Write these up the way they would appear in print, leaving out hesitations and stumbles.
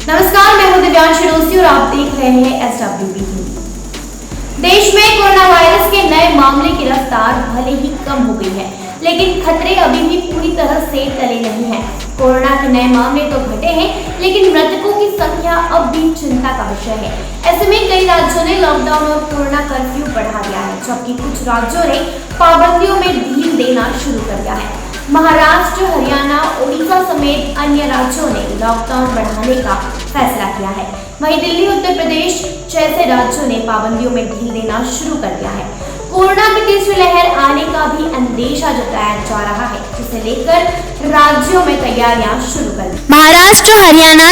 नमस्कार, मैं हूं दिव्यांश दोस्ती और आप देख रहे हैं SWB हिंदी। देश में कोरोना वायरस के नए मामले की रफ्तार भले ही कम हो गई है, लेकिन खतरे अभी भी पूरी तरह से टले नहीं हैं। कोरोना के नए मामले तो घटे हैं, लेकिन मृतकों की संख्या अब भी चिंता का विषय है। ऐसे में कई राज्यों ने लॉकडाउन और कोरोना कर्फ्यू बढ़ा दिया है, जबकि कुछ राज्यों ने पाबंदियों में ढील देना शुरू कर दिया है। महाराष्ट्र, हरियाणा, ओडिशा समेत अन्य राज्यों ने लॉकडाउन बढ़ाने का फैसला किया है। वहीं दिल्ली, उत्तर प्रदेश जैसे राज्यों ने पाबंदियों में ढील देना शुरू कर दिया है। कोरोना की तीसरी लहर आने का भी अंदेशा जताया जा रहा है, जिसे लेकर राज्यों में तैयारियां शुरू कर दी। महाराष्ट्र, हरियाणा,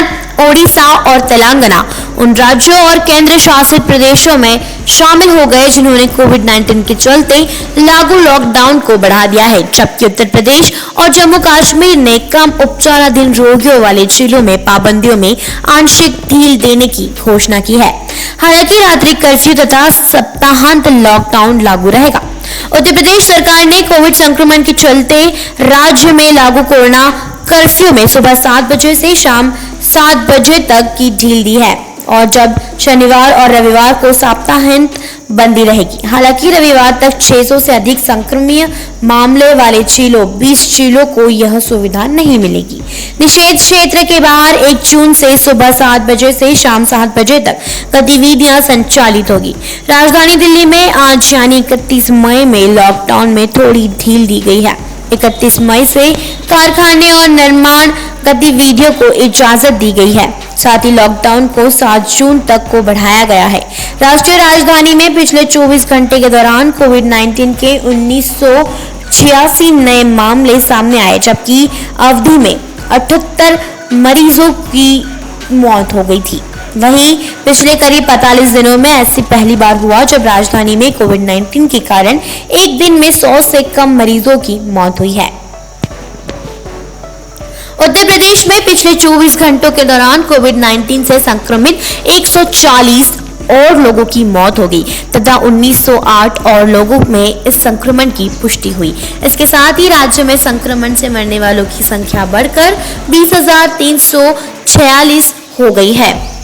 ओडिशा और तेलंगाना उन राज्यों और केंद्र शासित प्रदेशों में शामिल हो गए जिन्होंने कोविड-19 के चलते लागू लॉकडाउन को बढ़ा दिया है, जबकि उत्तर प्रदेश और जम्मू कश्मीर ने कम उपचाराधीन रोगियों वाले जिलों में पाबंदियों में आंशिक ढील देने की घोषणा की है। हालांकि रात्रि कर्फ्यू तथा सप्ताहांत लॉकडाउन लागू रहेगा। उत्तर प्रदेश सरकार ने कोविड संक्रमण के चलते राज्य में लागू कोरोना कर्फ्यू में सुबह 7 बजे से शाम 7 बजे तक की ढील दी है और जब शनिवार और रविवार को सप्ताहांत बंदी रहेगी। हालांकि रविवार तक 600 से अधिक संक्रमणीय मामले वाले जिलों 20 जिलों को यह सुविधा नहीं मिलेगी। निषेध क्षेत्र के बाहर 1 जून से सुबह 7 बजे से शाम 7 बजे तक गतिविधियां संचालित होगी। राजधानी दिल्ली में आज यानी 31 मई में लॉकडाउन में थोड़ी ढील दी गई है। 31 मई से कारखाने और निर्माण गतिविधियों को इजाजत दी गई है। साथ ही लॉकडाउन को 7 जून तक को बढ़ाया गया है। राष्ट्रीय राजधानी में पिछले 24 घंटे के दौरान कोविड-19 के 1986 नए मामले सामने आए, जबकि अवधि में 78 मरीजों की मौत हो गई थी। वहीं पिछले करीब 45 दिनों में ऐसी पहली बार हुआ जब राजधानी में कोविड-19 के कारण एक दिन में 100 से कम मरीजों की मौत हुई है। उत्तर प्रदेश में पिछले 24 घंटों के दौरान कोविड-19 से संक्रमित 140 और लोगों की मौत हो गई तथा 1908 और लोगों में इस संक्रमण की पुष्टि हुई। इसके साथ ही राज्य में संक्रमण से मरने वालों की संख्या बढ़कर 20,346 हो गई है।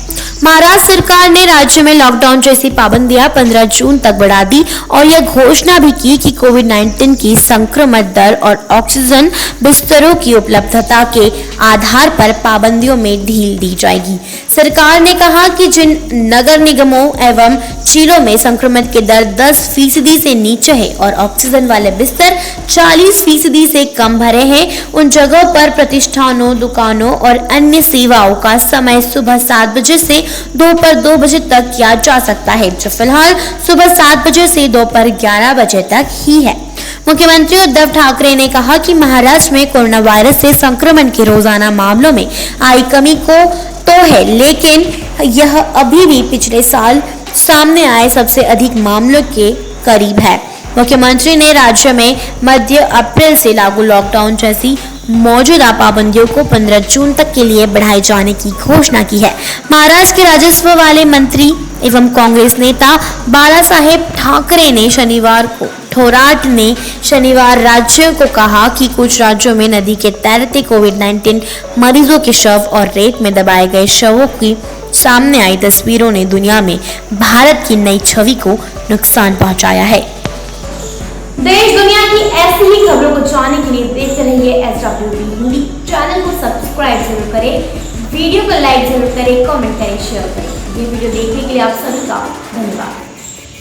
महाराष्ट्र सरकार ने राज्य में लॉकडाउन जैसी पाबंदियां 15 जून तक बढ़ा दी और यह घोषणा भी की कि कोविड-19 की संक्रमण दर और ऑक्सीजन बिस्तरों की उपलब्धता के आधार पर पाबंदियों में ढील दी जाएगी। सरकार ने कहा कि जिन नगर निगमों एवं जिलों में संक्रमण की दर 10% से नीचे है और ऑक्सीजन वाले बिस्तर 40% से कम भरे हैं, उन जगहों पर प्रतिष्ठानों, दुकानों और अन्य सेवाओं का समय सुबह 7 बजे से दोपहर 2 बजे तक किया जा सकता है, जो फिलहाल सुबह 7 बजे से दोपहर 11 बजे तक ही है। मुख्यमंत्री उद्धव ठाकरे ने कहा कि महाराष्ट्र में कोरोना वायरस से संक्रमण के रोजाना मामलों में आई कमी को तो है, लेकिन यह अभी भी पिछले साल सामने आए सबसे अधिक मामलों के करीब है। मुख्यमंत्री ने राज्य में मध्य अप्रैल से लागू लॉकडाउन जैसी मौजूदा पाबंदियों को 15 जून तक के लिए बढ़ाए जाने की घोषणा की है। महाराष्ट्र के राजस्व वाले मंत्री एवं कांग्रेस नेता बाला साहेब ठाकरे ने शनिवार को थोराट ने शनिवार राज्यों को कहा कि कुछ राज्यों में नदी के तैरते कोविड-19 मरीजों के शव और रेत में दबाए गए शवों की सामने आई तस्वीरों ने दुनिया में भारत की नई छवि को नुकसान पहुंचाया है। देश दुनिया की ऐसी ही खबरों को जानने के लिए देखते रहिए SWB हिंदी। चैनल को सब्सक्राइब जरूर करें, वीडियो को लाइक जरूर करें, कमेंट करें, शेयर करें। ये वीडियो देखने के लिए आप सभी का धन्यवाद।